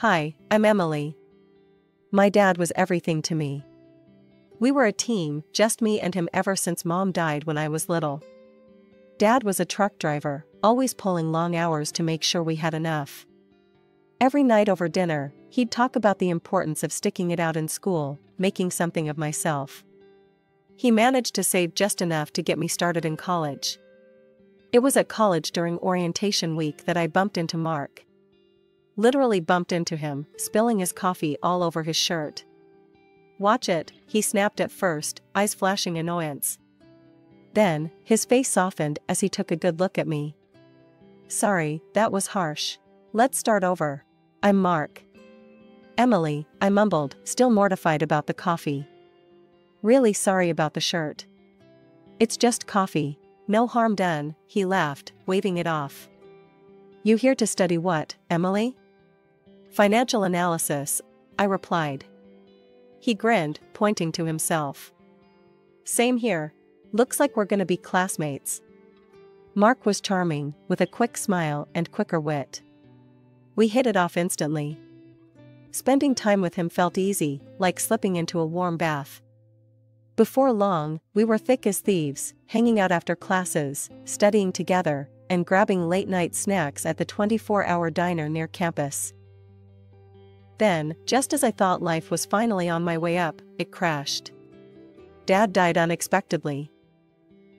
Hi, I'm Emily. My dad was everything to me. We were a team, just me and him ever since Mom died when I was little. Dad was a truck driver, always pulling long hours to make sure we had enough. Every night over dinner, he'd talk about the importance of sticking it out in school, making something of myself. He managed to save just enough to get me started in college. It was at college during orientation week that I bumped into Mark. Literally bumped into him, spilling his coffee all over his shirt. "Watch it," he snapped at first, eyes flashing annoyance. Then, his face softened as he took a good look at me. "Sorry, that was harsh. Let's start over. I'm Mark." "Emily," I mumbled, still mortified about the coffee. "Really sorry about the shirt." "It's just coffee. No harm done," he laughed, waving it off. "You here to study what, Emily?" "Financial analysis," I replied. He grinned, pointing to himself. "Same here. Looks like we're gonna be classmates." Mark was charming, with a quick smile and quicker wit. We hit it off instantly. Spending time with him felt easy, like slipping into a warm bath. Before long, we were thick as thieves, hanging out after classes, studying together, and grabbing late-night snacks at the 24-hour diner near campus. Then, just as I thought life was finally on my way up, it crashed. Dad died unexpectedly.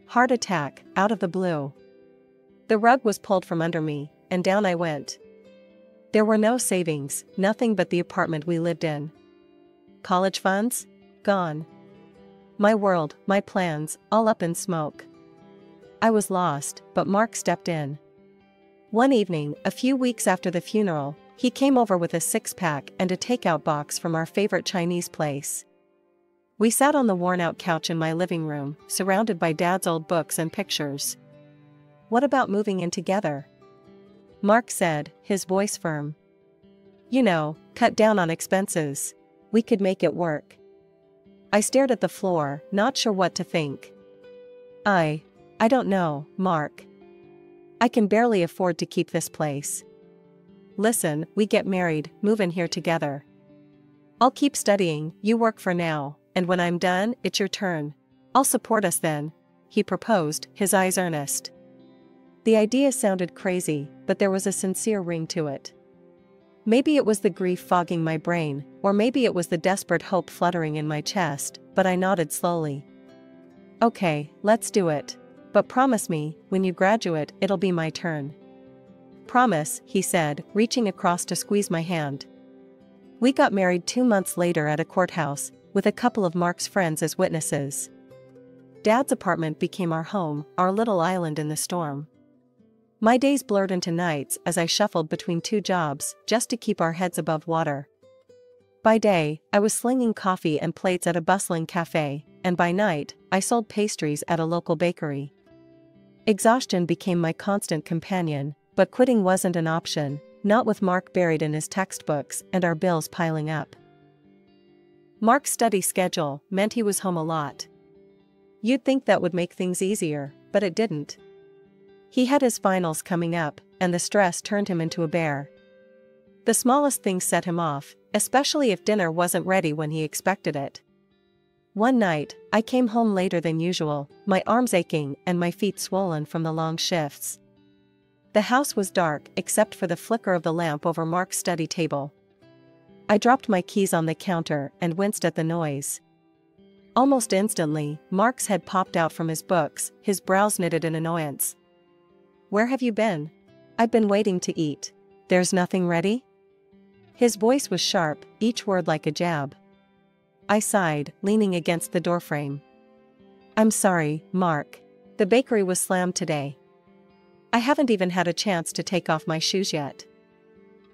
Heart attack, out of the blue. The rug was pulled from under me, and down I went. There were no savings, nothing but the apartment we lived in. College funds? Gone. My world, my plans, all up in smoke. I was lost, but Mark stepped in. One evening, a few weeks after the funeral, he came over with a six-pack and a takeout box from our favorite Chinese place. We sat on the worn-out couch in my living room, surrounded by Dad's old books and pictures. "What about moving in together?" Mark said, his voice firm. "You know, cut down on expenses. We could make it work." I stared at the floor, not sure what to think. I don't know, Mark. I can barely afford to keep this place. Listen, we get married, move in here together. I'll keep studying, you work for now, and when I'm done, it's your turn. I'll support us then," he proposed, his eyes earnest. The idea sounded crazy, but there was a sincere ring to it. Maybe it was the grief fogging my brain, or maybe it was the desperate hope fluttering in my chest, but I nodded slowly. "Okay, let's do it. But promise me, when you graduate, it'll be my turn." "Promise," he said, reaching across to squeeze my hand. We got married 2 months later at a courthouse, with a couple of Mark's friends as witnesses. Dad's apartment became our home, our little island in the storm. My days blurred into nights as I shuffled between 2 jobs, just to keep our heads above water. By day, I was slinging coffee and plates at a bustling cafe, and by night, I sold pastries at a local bakery. Exhaustion became my constant companion, but quitting wasn't an option, not with Mark buried in his textbooks and our bills piling up. Mark's study schedule meant he was home a lot. You'd think that would make things easier, but it didn't. He had his finals coming up, and the stress turned him into a bear. The smallest things set him off, especially if dinner wasn't ready when he expected it. One night, I came home later than usual, my arms aching and my feet swollen from the long shifts. The house was dark except for the flicker of the lamp over Mark's study table. I dropped my keys on the counter and winced at the noise. Almost instantly, Mark's head popped out from his books, his brows knitted in annoyance. "Where have you been?" "I've been waiting to eat. There's nothing ready?" His voice was sharp, each word like a jab. I sighed, leaning against the doorframe. "I'm sorry, Mark. The bakery was slammed today. I haven't even had a chance to take off my shoes yet."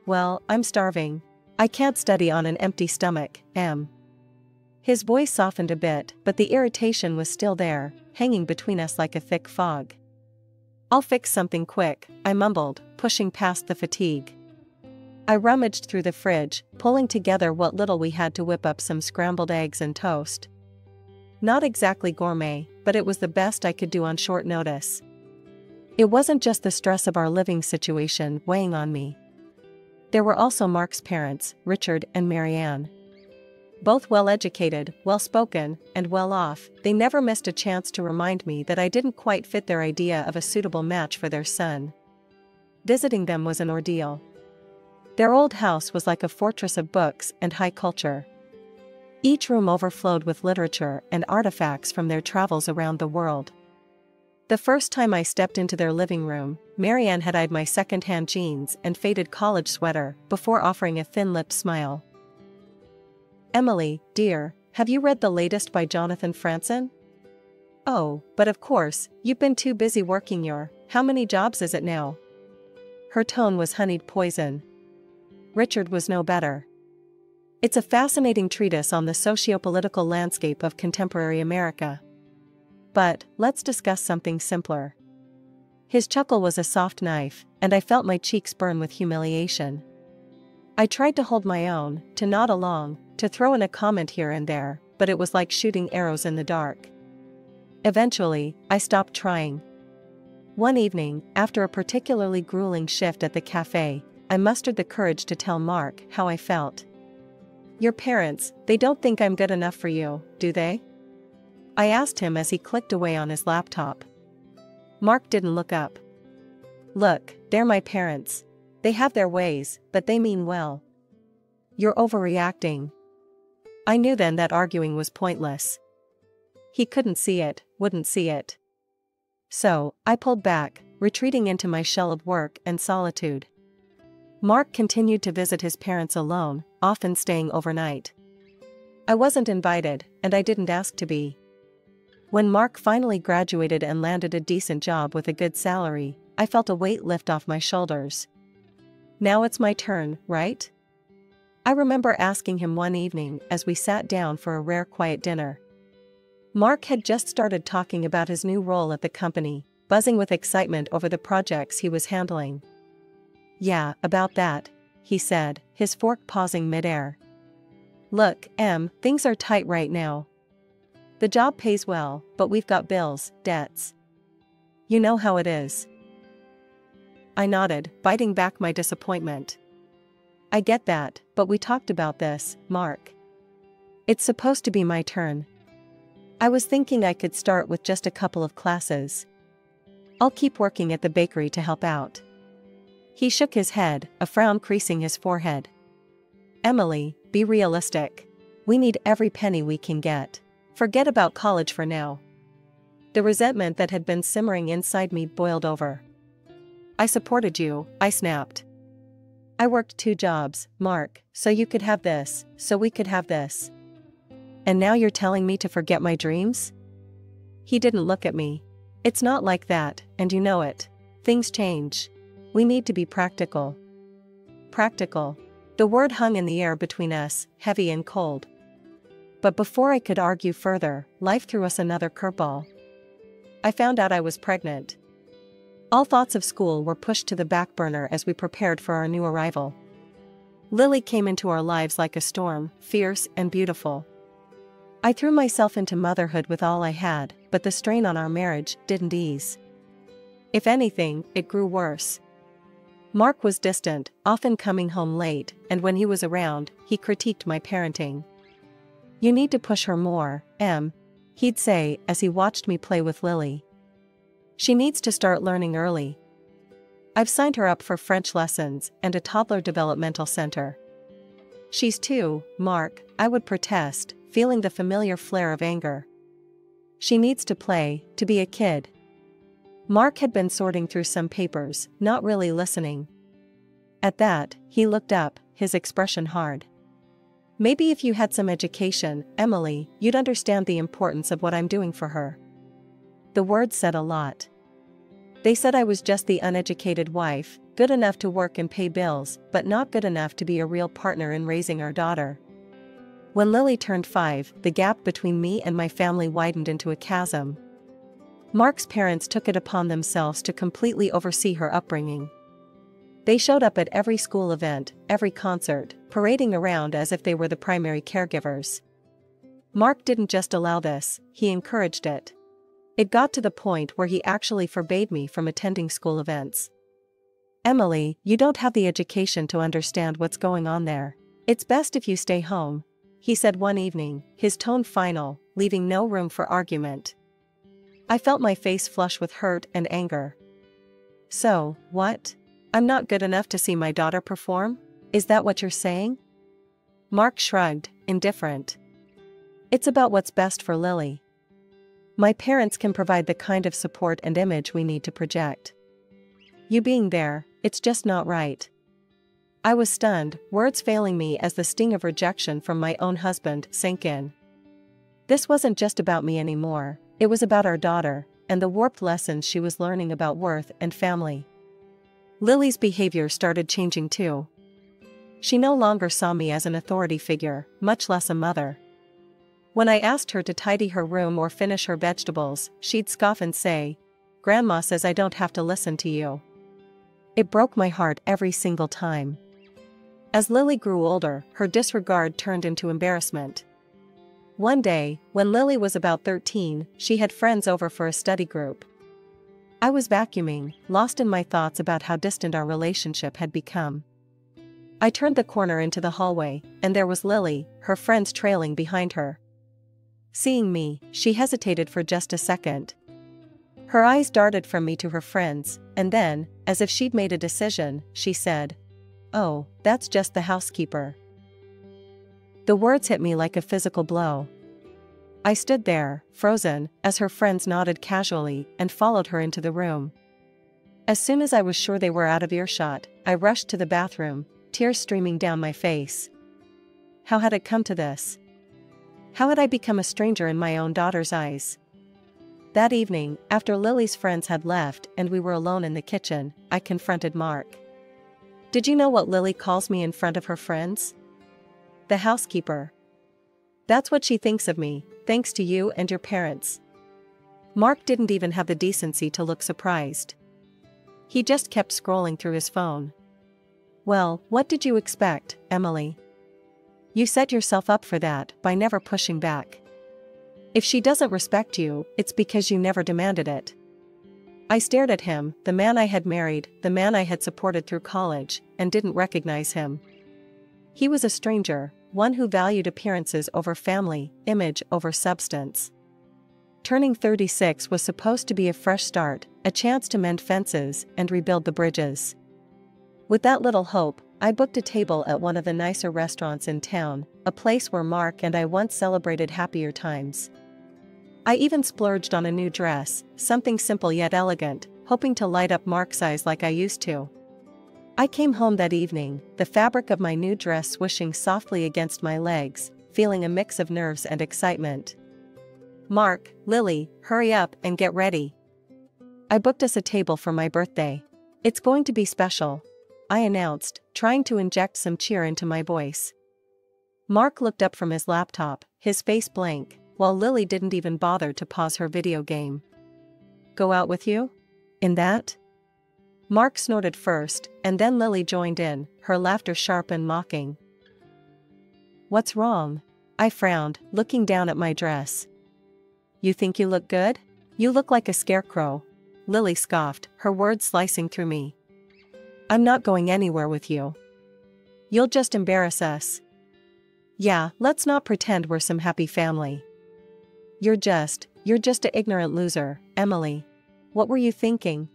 "Well, I'm starving. I can't study on an empty stomach, Em." His voice softened a bit, but the irritation was still there, hanging between us like a thick fog. "I'll fix something quick," I mumbled, pushing past the fatigue. I rummaged through the fridge, pulling together what little we had to whip up some scrambled eggs and toast. Not exactly gourmet, but it was the best I could do on short notice. It wasn't just the stress of our living situation weighing on me. There were also Mark's parents, Richard and Marianne. Both well-educated, well-spoken, and well-off, they never missed a chance to remind me that I didn't quite fit their idea of a suitable match for their son. Visiting them was an ordeal. Their old house was like a fortress of books and high culture. Each room overflowed with literature and artifacts from their travels around the world. The first time I stepped into their living room, Marianne had eyed my second-hand jeans and faded college sweater before offering a thin-lipped smile. "Emily, dear, have you read the latest by Jonathan Franzen?" "Oh, but of course, you've been too busy working your, how many jobs is it now?" Her tone was honeyed poison. Richard was no better. "It's a fascinating treatise on the socio-political landscape of contemporary America. But, let's discuss something simpler." His chuckle was a soft knife, and I felt my cheeks burn with humiliation. I tried to hold my own, to nod along, to throw in a comment here and there, but it was like shooting arrows in the dark. Eventually, I stopped trying. One evening, after a particularly grueling shift at the cafe, I mustered the courage to tell Mark how I felt. "Your parents, they don't think I'm good enough for you, do they?" I asked him as he clicked away on his laptop. Mark didn't look up. "Look, they're my parents. They have their ways, but they mean well." "You're overreacting." I knew then that arguing was pointless. He couldn't see it, wouldn't see it. So, I pulled back, retreating into my shell of work and solitude. Mark continued to visit his parents alone, often staying overnight. I wasn't invited, and I didn't ask to be. When Mark finally graduated and landed a decent job with a good salary, I felt a weight lift off my shoulders. Now it's my turn, right? I remember asking him one evening as we sat down for a rare quiet dinner. Mark had just started talking about his new role at the company, buzzing with excitement over the projects he was handling. "Yeah, about that," he said, his fork pausing midair. "Look, Em, things are tight right now. The job pays well, but we've got bills, debts. You know how it is." I nodded, biting back my disappointment. "I get that, but we talked about this, Mark. It's supposed to be my turn. I was thinking I could start with just a couple of classes. I'll keep working at the bakery to help out." He shook his head, a frown creasing his forehead. "Emily, be realistic. We need every penny we can get. Forget about college for now." The resentment that had been simmering inside me boiled over. "I supported you," I snapped. "I worked 2 jobs, Mark, so you could have this, so we could have this. And now you're telling me to forget my dreams?" He didn't look at me. "It's not like that, and you know it. Things change. We need to be practical." Practical. The word hung in the air between us, heavy and cold. But before I could argue further, life threw us another curveball. I found out I was pregnant. All thoughts of school were pushed to the back burner as we prepared for our new arrival. Lily came into our lives like a storm, fierce and beautiful. I threw myself into motherhood with all I had, but the strain on our marriage didn't ease. If anything, it grew worse. Mark was distant, often coming home late, and when he was around, he critiqued my parenting. "You need to push her more, Em," he'd say as he watched me play with Lily. "She needs to start learning early. I've signed her up for French lessons and a toddler developmental center." "She's 2, Mark," I would protest, feeling the familiar flare of anger. "She needs to play, to be a kid." Mark had been sorting through some papers, not really listening. At that, he looked up, his expression hard. "Maybe if you had some education, Emily, you'd understand the importance of what I'm doing for her." The words said a lot. They said I was just the uneducated wife, good enough to work and pay bills, but not good enough to be a real partner in raising our daughter. When Lily turned 5, the gap between me and my family widened into a chasm. Mark's parents took it upon themselves to completely oversee her upbringing. They showed up at every school event, every concert, parading around as if they were the primary caregivers. Mark didn't just allow this, he encouraged it. It got to the point where he actually forbade me from attending school events. Emily, you don't have the education to understand what's going on there. It's best if you stay home, he said one evening, his tone final, leaving no room for argument. I felt my face flush with hurt and anger. So, what? I'm not good enough to see my daughter perform? Is that what you're saying? Mark shrugged, indifferent. It's about what's best for Lily. My parents can provide the kind of support and image we need to project. You being there, it's just not right. I was stunned, words failing me as the sting of rejection from my own husband sank in. This wasn't just about me anymore, it was about our daughter, and the warped lessons she was learning about worth and family. Lily's behavior started changing too. She no longer saw me as an authority figure, much less a mother. When I asked her to tidy her room or finish her vegetables, she'd scoff and say, "Grandma says I don't have to listen to you." It broke my heart every single time. As Lily grew older, her disregard turned into embarrassment. One day, when Lily was about 13, she had friends over for a study group. I was vacuuming, lost in my thoughts about how distant our relationship had become. I turned the corner into the hallway, and there was Lily, her friends trailing behind her. Seeing me, she hesitated for just a second. Her eyes darted from me to her friends, and then, as if she'd made a decision, she said, "Oh, that's just the housekeeper." The words hit me like a physical blow. I stood there, frozen, as her friends nodded casually and followed her into the room. As soon as I was sure they were out of earshot, I rushed to the bathroom, tears streaming down my face. How had it come to this? How had I become a stranger in my own daughter's eyes? That evening, after Lily's friends had left and we were alone in the kitchen, I confronted Mark. "Did you know what Lily calls me in front of her friends? The housekeeper. That's what she thinks of me, thanks to you and your parents." Mark didn't even have the decency to look surprised. He just kept scrolling through his phone. "Well, what did you expect, Emily? You set yourself up for that by never pushing back. If she doesn't respect you, it's because you never demanded it." I stared at him, the man I had married, the man I had supported through college, and didn't recognize him. He was a stranger, one who valued appearances over family, image over substance. Turning 36 was supposed to be a fresh start, a chance to mend fences and rebuild the bridges. With that little hope, I booked a table at one of the nicer restaurants in town, a place where Mark and I once celebrated happier times. I even splurged on a new dress, something simple yet elegant, hoping to light up Mark's eyes like I used to. I came home that evening, the fabric of my new dress swishing softly against my legs, feeling a mix of nerves and excitement. "Mark, Lily, hurry up and get ready. I booked us a table for my birthday. It's going to be special," I announced, trying to inject some cheer into my voice. Mark looked up from his laptop, his face blank, while Lily didn't even bother to pause her video game. "Go out with you? In that?" Mark snorted first, and then Lily joined in, her laughter sharp and mocking. "What's wrong?" I frowned, looking down at my dress. "You think you look good? You look like a scarecrow," Lily scoffed, her words slicing through me. "I'm not going anywhere with you. You'll just embarrass us. Yeah, let's not pretend we're some happy family. You're just an ignorant loser, Emily. What were you thinking?"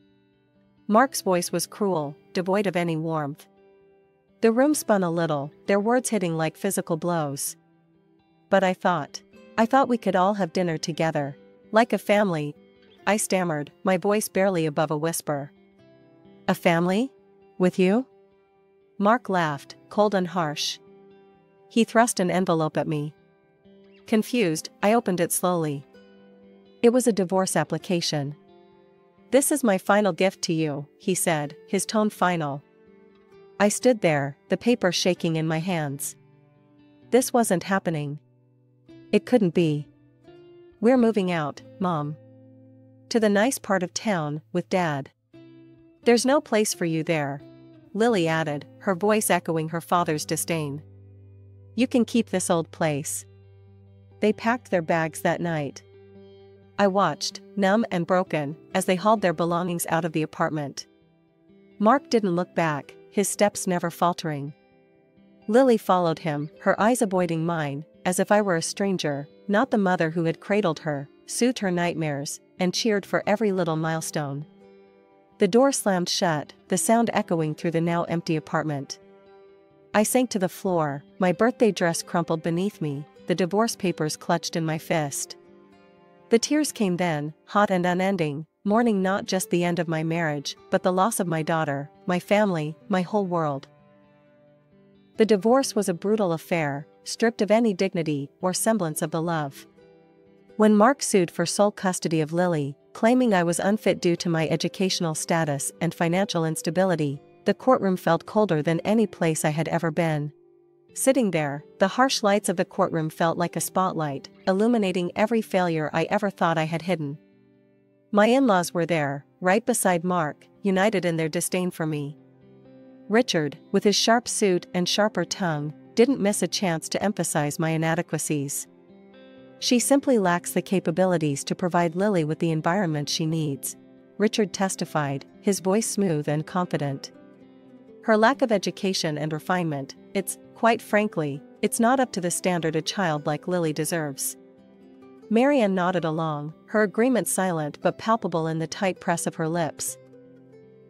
Mark's voice was cruel, devoid of any warmth. The room spun a little, their words hitting like physical blows. "But I thought we could all have dinner together. Like a family," I stammered, my voice barely above a whisper. "A family? With you?" Mark laughed, cold and harsh. He thrust an envelope at me. Confused, I opened it slowly. It was a divorce application. "This is my final gift to you," he said, his tone final. I stood there, the paper shaking in my hands. This wasn't happening. It couldn't be. "We're moving out, Mom. To the nice part of town, with Dad." "There's no place for you there," Lily added, her voice echoing her father's disdain. "You can keep this old place." They packed their bags that night. I watched, numb and broken, as they hauled their belongings out of the apartment. Mark didn't look back, his steps never faltering. Lily followed him, her eyes avoiding mine, as if I were a stranger, not the mother who had cradled her, soothed her nightmares, and cheered for every little milestone. The door slammed shut, the sound echoing through the now empty apartment. I sank to the floor, my birthday dress crumpled beneath me, the divorce papers clutched in my fist. The tears came then, hot and unending, mourning not just the end of my marriage, but the loss of my daughter, my family, my whole world. The divorce was a brutal affair, stripped of any dignity or semblance of the love. When Mark sued for sole custody of Lily, claiming I was unfit due to my educational status and financial instability, the courtroom felt colder than any place I had ever been. Sitting there, the harsh lights of the courtroom felt like a spotlight, illuminating every failure I ever thought I had hidden. My in-laws were there, right beside Mark, united in their disdain for me. Richard, with his sharp suit and sharper tongue, didn't miss a chance to emphasize my inadequacies. She simply lacks the capabilities to provide Lily with the environment she needs, Richard testified, his voice smooth and confident. Her lack of education and refinement, quite frankly, it's not up to the standard a child like Lily deserves. Marianne nodded along, her agreement silent but palpable in the tight press of her lips.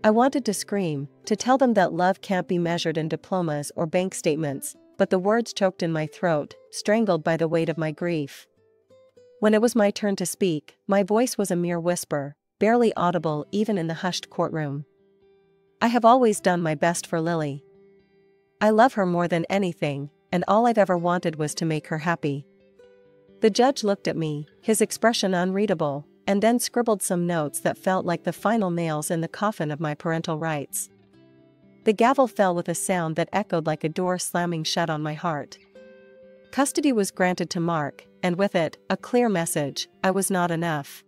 I wanted to scream, to tell them that love can't be measured in diplomas or bank statements, but the words choked in my throat, strangled by the weight of my grief. When it was my turn to speak, my voice was a mere whisper, barely audible even in the hushed courtroom. I have always done my best for Lily. I love her more than anything, and all I've ever wanted was to make her happy. The judge looked at me, his expression unreadable, and then scribbled some notes that felt like the final nails in the coffin of my parental rights. The gavel fell with a sound that echoed like a door slamming shut on my heart. Custody was granted to Mark, and with it, a clear message: I was not enough.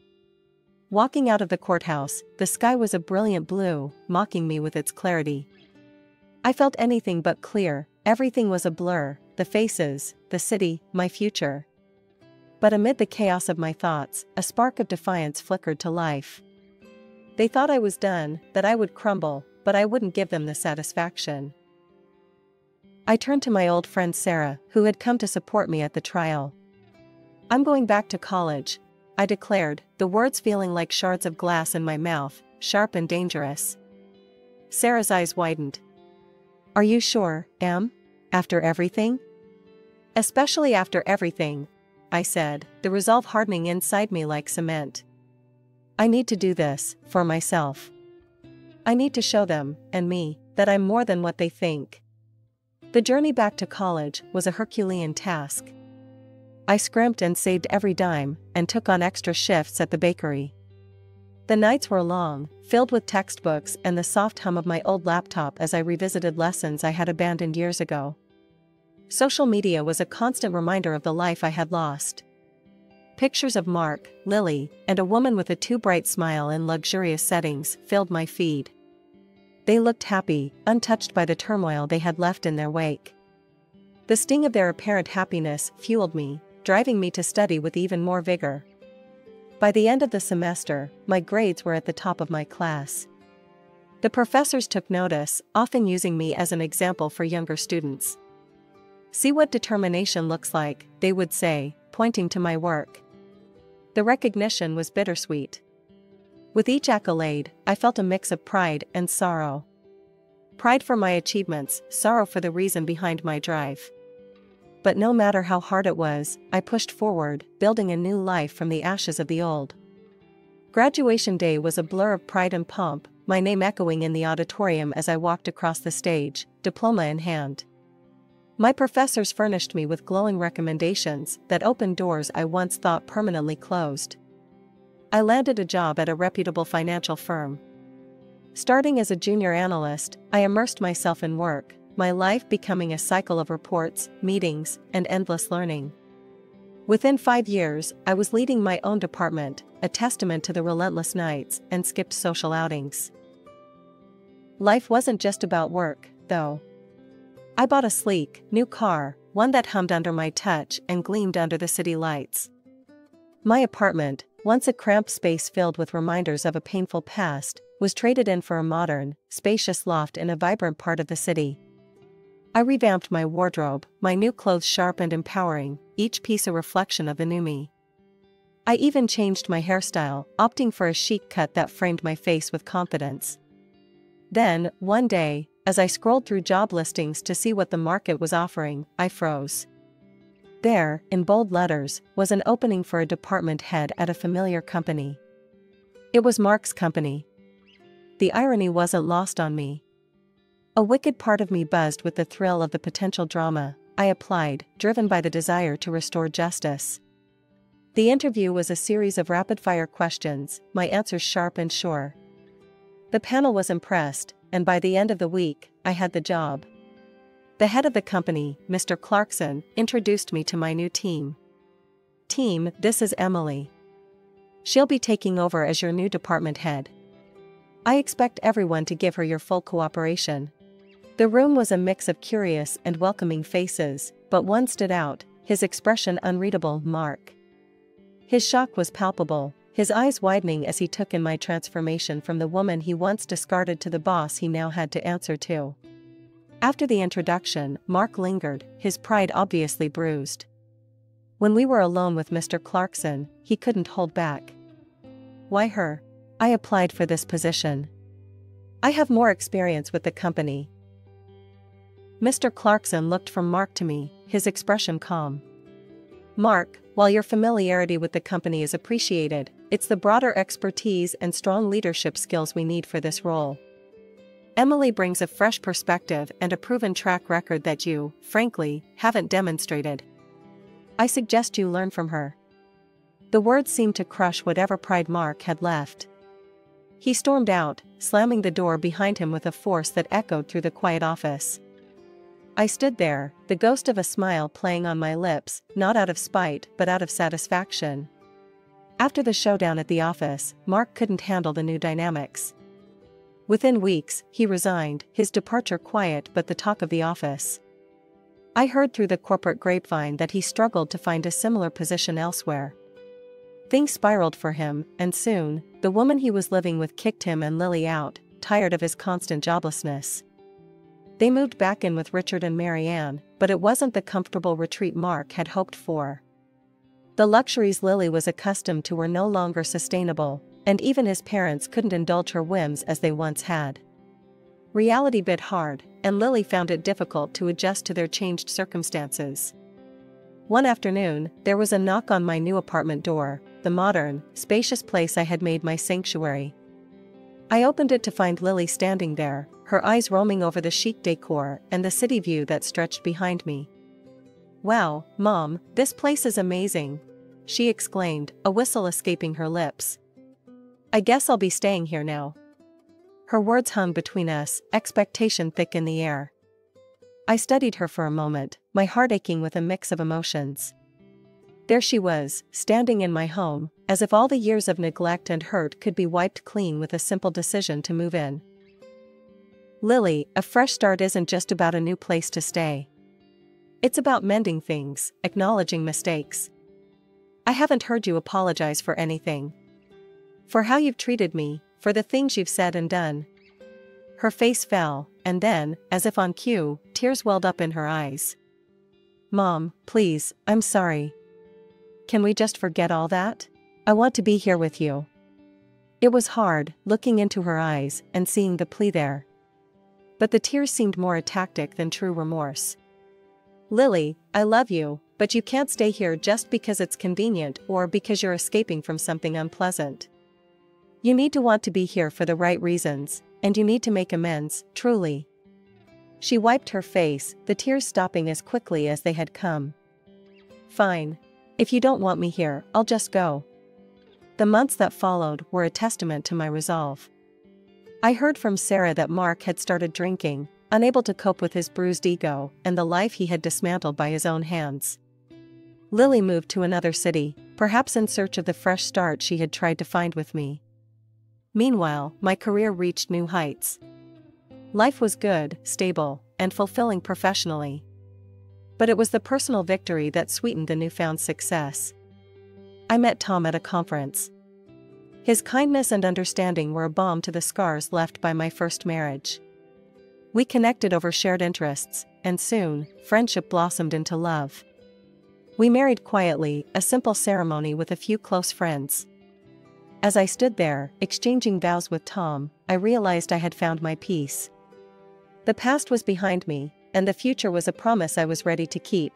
Walking out of the courthouse, the sky was a brilliant blue, mocking me with its clarity. I felt anything but clear, everything was a blur, the faces, the city, my future. But amid the chaos of my thoughts, a spark of defiance flickered to life. They thought I was done, that I would crumble, but I wouldn't give them the satisfaction. I turned to my old friend Sarah, who had come to support me at the trial. I'm going back to college, I declared, the words feeling like shards of glass in my mouth, sharp and dangerous. Sarah's eyes widened. Are you sure, Em? After everything? Especially after everything, I said, the resolve hardening inside me like cement. I need to do this, for myself. I need to show them, and me, that I'm more than what they think. The journey back to college was a Herculean task. I scrimped and saved every dime, and took on extra shifts at the bakery. The nights were long, filled with textbooks and the soft hum of my old laptop as I revisited lessons I had abandoned years ago. Social media was a constant reminder of the life I had lost. Pictures of Mark, Lily, and a woman with a too bright smile in luxurious settings filled my feed. They looked happy, untouched by the turmoil they had left in their wake. The sting of their apparent happiness fueled me, driving me to study with even more vigor. By the end of the semester, my grades were at the top of my class. The professors took notice, often using me as an example for younger students. See what determination looks like, they would say, pointing to my work. The recognition was bittersweet. With each accolade, I felt a mix of pride and sorrow. Pride for my achievements, sorrow for the reason behind my drive. But no matter how hard it was, I pushed forward, building a new life from the ashes of the old. Graduation day was a blur of pride and pomp, my name echoing in the auditorium as I walked across the stage, diploma in hand. My professors furnished me with glowing recommendations that opened doors I once thought permanently closed. I landed a job at a reputable financial firm. Starting as a junior analyst, I immersed myself in work, my life becoming a cycle of reports, meetings, and endless learning. Within 5 years, I was leading my own department, a testament to the relentless nights and skipped social outings. Life wasn't just about work, though. I bought a sleek, new car, one that hummed under my touch and gleamed under the city lights. My apartment, once a cramped space filled with reminders of a painful past, was traded in for a modern, spacious loft in a vibrant part of the city. I revamped my wardrobe, my new clothes sharp and empowering, each piece a reflection of the new me. I even changed my hairstyle, opting for a chic cut that framed my face with confidence. Then, one day, as I scrolled through job listings to see what the market was offering, I froze. There, in bold letters, was an opening for a department head at a familiar company. It was Mark's company. The irony wasn't lost on me. A wicked part of me buzzed with the thrill of the potential drama. I applied, driven by the desire to restore justice. The interview was a series of rapid-fire questions, my answers sharp and sure. The panel was impressed, and by the end of the week, I had the job. The head of the company, Mr. Clarkson, introduced me to my new team. "Team, this is Emily. She'll be taking over as your new department head. I expect everyone to give her your full cooperation." The room was a mix of curious and welcoming faces, but one stood out, his expression unreadable: Mark. His shock was palpable, his eyes widening as he took in my transformation from the woman he once discarded to the boss he now had to answer to. After the introduction, Mark lingered, his pride obviously bruised. When we were alone with Mr. Clarkson, he couldn't hold back. "Why her? I applied for this position. I have more experience with the company." Mr. Clarkson looked from Mark to me, his expression calm. "Mark, while your familiarity with the company is appreciated, it's the broader expertise and strong leadership skills we need for this role. Emily brings a fresh perspective and a proven track record that you, frankly, haven't demonstrated. I suggest you learn from her." The words seemed to crush whatever pride Mark had left. He stormed out, slamming the door behind him with a force that echoed through the quiet office. I stood there, the ghost of a smile playing on my lips, not out of spite but out of satisfaction. After the showdown at the office, Mark couldn't handle the new dynamics. Within weeks, he resigned, his departure quiet but the talk of the office. I heard through the corporate grapevine that he struggled to find a similar position elsewhere. Things spiraled for him, and soon, the woman he was living with kicked him and Lily out, tired of his constant joblessness. They moved back in with Richard and Marianne, but it wasn't the comfortable retreat Mark had hoped for. The luxuries Lily was accustomed to were no longer sustainable, and even his parents couldn't indulge her whims as they once had. Reality bit hard, and Lily found it difficult to adjust to their changed circumstances. One afternoon, there was a knock on my new apartment door, the modern, spacious place I had made my sanctuary. I opened it to find Lily standing there, her eyes roaming over the chic decor and the city view that stretched behind me. "Wow, Mom, this place is amazing," she exclaimed, a whistle escaping her lips. "I guess I'll be staying here now." Her words hung between us, expectation thick in the air. I studied her for a moment, my heart aching with a mix of emotions. There she was, standing in my home, as if all the years of neglect and hurt could be wiped clean with a simple decision to move in. "Lily, a fresh start isn't just about a new place to stay. It's about mending things, acknowledging mistakes. I haven't heard you apologize for anything. For how you've treated me, for the things you've said and done." Her face fell, and then, as if on cue, tears welled up in her eyes. "Mom, please, I'm sorry. Can we just forget all that? I want to be here with you." It was hard, looking into her eyes and seeing the plea there. But the tears seemed more a tactic than true remorse. "Lily, I love you, but you can't stay here just because it's convenient or because you're escaping from something unpleasant. You need to want to be here for the right reasons, and you need to make amends, truly." She wiped her face, the tears stopping as quickly as they had come. "Fine. If you don't want me here, I'll just go." The months that followed were a testament to my resolve. I heard from Sarah that Mark had started drinking, unable to cope with his bruised ego and the life he had dismantled by his own hands. Lily moved to another city, perhaps in search of the fresh start she had tried to find with me. Meanwhile, my career reached new heights. Life was good, stable, and fulfilling professionally. But it was the personal victory that sweetened the newfound success. I met Tom at a conference. His kindness and understanding were a balm to the scars left by my first marriage. We connected over shared interests, and soon, friendship blossomed into love. We married quietly, a simple ceremony with a few close friends. As I stood there, exchanging vows with Tom, I realized I had found my peace. The past was behind me, and the future was a promise I was ready to keep.